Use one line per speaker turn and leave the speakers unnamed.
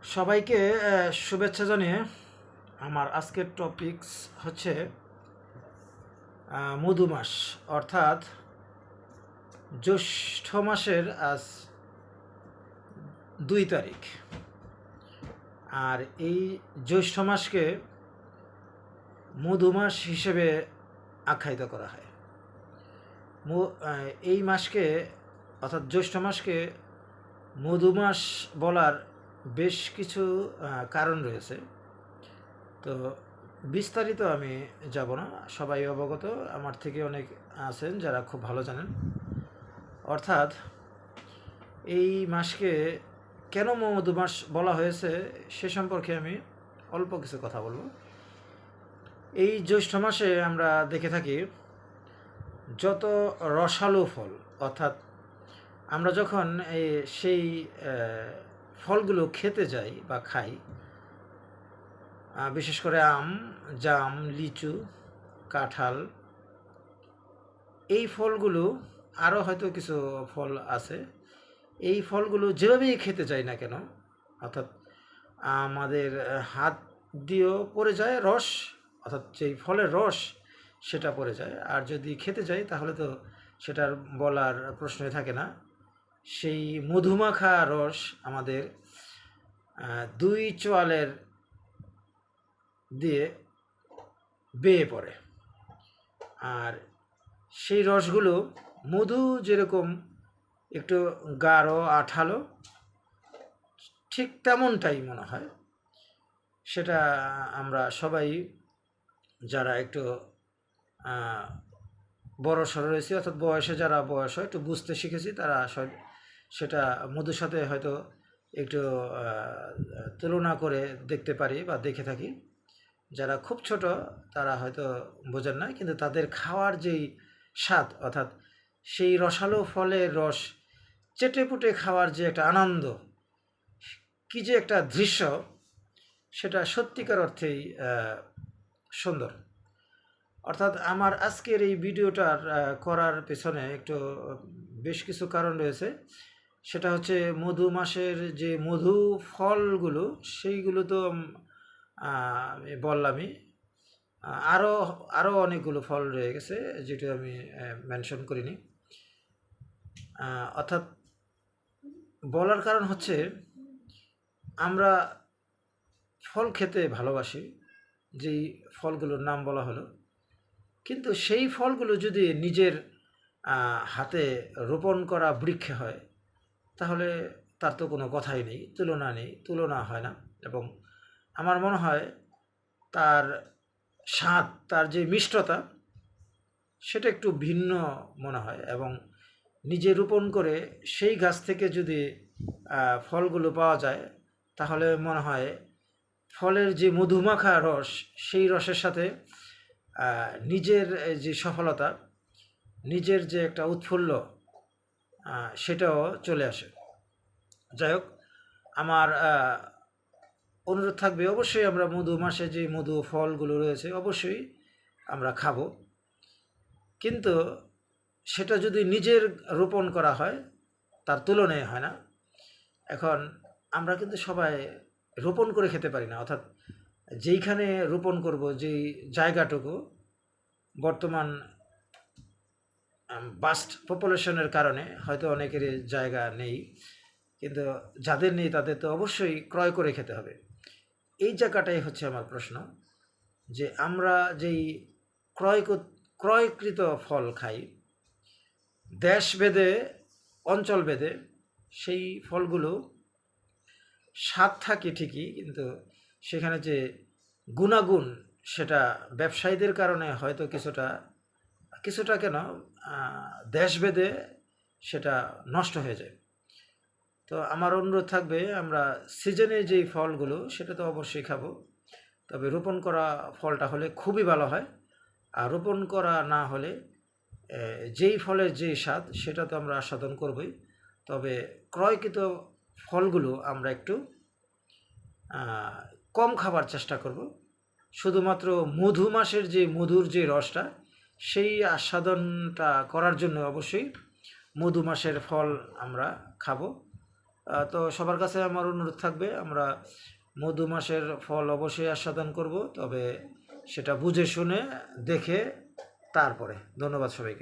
সবাইকে শুভেচ্ছা জানিয়ে আমার আজকের টপিকস হচ্ছে মধু মাস, অর্থাৎ জ্যৈষ্ঠ মাসের আজ 2 তারিখ। আর এই জ্যৈষ্ঠ মাসকে মধু মাস হিসেবে আখ্যায়িত করা হয়। এই মাসকে অর্থাৎ জ্যৈষ্ঠ মাসকে মধু মাস বলার বেশ কিছু কারণ রয়েছে। তো বিস্তারিত আমি যাব না, সবাই অবগত, আমার থেকে অনেক আছেন যারা খুব ভালো জানেন। অর্থাৎ এই মাসকে কেন মধু মাস বলা হয়েছে সে সম্পর্কে আমি অল্প কিছু কথা বলবো। এই জ্যৈষ্ঠ মাসে আমরা দেখে থাকি যত রসালো ফল, অর্থাৎ আমরা যখন সেই ফলগুলো খেতে যাই বা খাই, বিশেষ করে আম, জাম, লিচু, কাঁঠাল, এই ফলগুলো, আরও হয়তো কিছু ফল আছে, এই ফলগুলো যেভাবেই খেতে যাই না কেন, অর্থাৎ আমাদের হাত দিয়েও পড়ে যায় রস, অর্থাৎ যেই ফলের রস সেটা পড়ে যায়। আর যদি খেতে যাই তাহলে তো সেটার বলার প্রশ্নই থাকে না। সেই মধুমাখা রস আমাদের 2 চোয়ালের দিয়ে বেয়ে পড়ে। আর সেই রসগুলো মধু যেরকম একটু গাঢ় আঠালো, ঠিক তেমনটাই মনে হয়। সেটা আমরা সবাই যারা একটু বড় সড়ো রয়েছে, অর্থাৎ বয়সে যারা বয়স হয় একটু বুঝতে শিখেছি, তারা সেটা মধুর সাথে হয়তো একটু তুলনা করে দেখতে পারি বা দেখে থাকি। যারা খুব ছোট তারা হয়তো বোঝেন না, কিন্তু তাদের খাওয়ার যেই স্বাদ, অর্থাৎ সেই রসালো ফলের রস চেটে পুটে খাওয়ার যে একটা আনন্দ, কি যে একটা দৃশ্য, সেটা সত্যিকার অর্থেই সুন্দর। অর্থাৎ আমার আজকের এই ভিডিওটার করার পেছনে একটু বেশ কিছু কারণ রয়েছে। সেটা হচ্ছে মধু মাসের যে মধু ফলগুলো, সেইগুলো তো আমি বললামই, আরও অনেকগুলো ফল রয়ে গেছে যেটা আমি মেনশন করিনি। অর্থাৎ বলার কারণ হচ্ছে আমরা ফল খেতে ভালোবাসি, যেই ফলগুলোর নাম বলা হলো, কিন্তু সেই ফলগুলো যদি নিজের হাতে রোপণ করা বৃক্ষে হয় তাহলে তার তো কোনো কথাই নেই, তুলনা হয় না। এবং আমার মনে হয় তার স্বাদ, তার যে মিষ্টতা, সেটা একটু ভিন্ন মনে হয়। এবং নিজে রোপণ করে সেই গাছ থেকে যদি ফলগুলো পাওয়া যায় তাহলে মনে হয় ফলের যে মধুমাখা রস, সেই রসের সাথে নিজের যে সফলতা, নিজের যে একটা উৎফুল্ল, সেটাও চলে আসে। যাই হোক, আমার অনুরোধ থাকবে অবশ্যই আমরা মধু মাসে যে মধু ফলগুলো রয়েছে অবশ্যই আমরা খাবো, কিন্তু সেটা যদি নিজের রোপণ করা হয় তার তুলনায় হয় না। এখন আমরা কিন্তু সবাই রোপণ করে খেতে পারি না, অর্থাৎ যেইখানে রোপণ করব, যেই জায়গাটুকু বর্তমান বাস্ট পপুলেশনের কারণে হয়তো অনেকের জায়গা নেই, কিন্তু যাদের নেই তাদের তো অবশ্যই ক্রয় করে খেতে হবে। এই জায়গাটাই হচ্ছে আমার প্রশ্ন, যে আমরা যেই ক্রয়কৃত ফল খাই দেশভেদে, অঞ্চলভেদে, সেই ফলগুলো স্বাদ থাকে ঠিকই, কিন্তু সেখানে যে গুণাগুণ, সেটা ব্যবসায়ীদের কারণে হয়তো কিছুটা কেন দেশভেদে সেটা নষ্ট হয়ে যায়। তো আমার অনুরোধ থাকবে আমরা সিজনে যেই ফলগুলো সেটা তো অবশ্যই খাবো, তবে রোপণ করা ফলটা হলে খুবই ভালো হয়। আর রোপণ করা না হলে যেই ফলের যেই স্বাদ সেটা তো আমরা আস্বাদন করবই, তবে ক্রয়কৃত ফলগুলো আমরা একটু কম খাবার চেষ্টা করব। শুধুমাত্র মধু মাসের যে মধুর যে রসটা, সেই আস্বাদনটা করার জন্য অবশ্যই মধু মাসের ফল আমরা খাবো। তো সবার কাছে আমার অনুরোধ থাকবে, আমরা মধু মাসের ফল অবশ্যই আস্বাদন করব, তবে সেটা বুঝে শুনে দেখে তারপরে। ধন্যবাদ সবাইকে।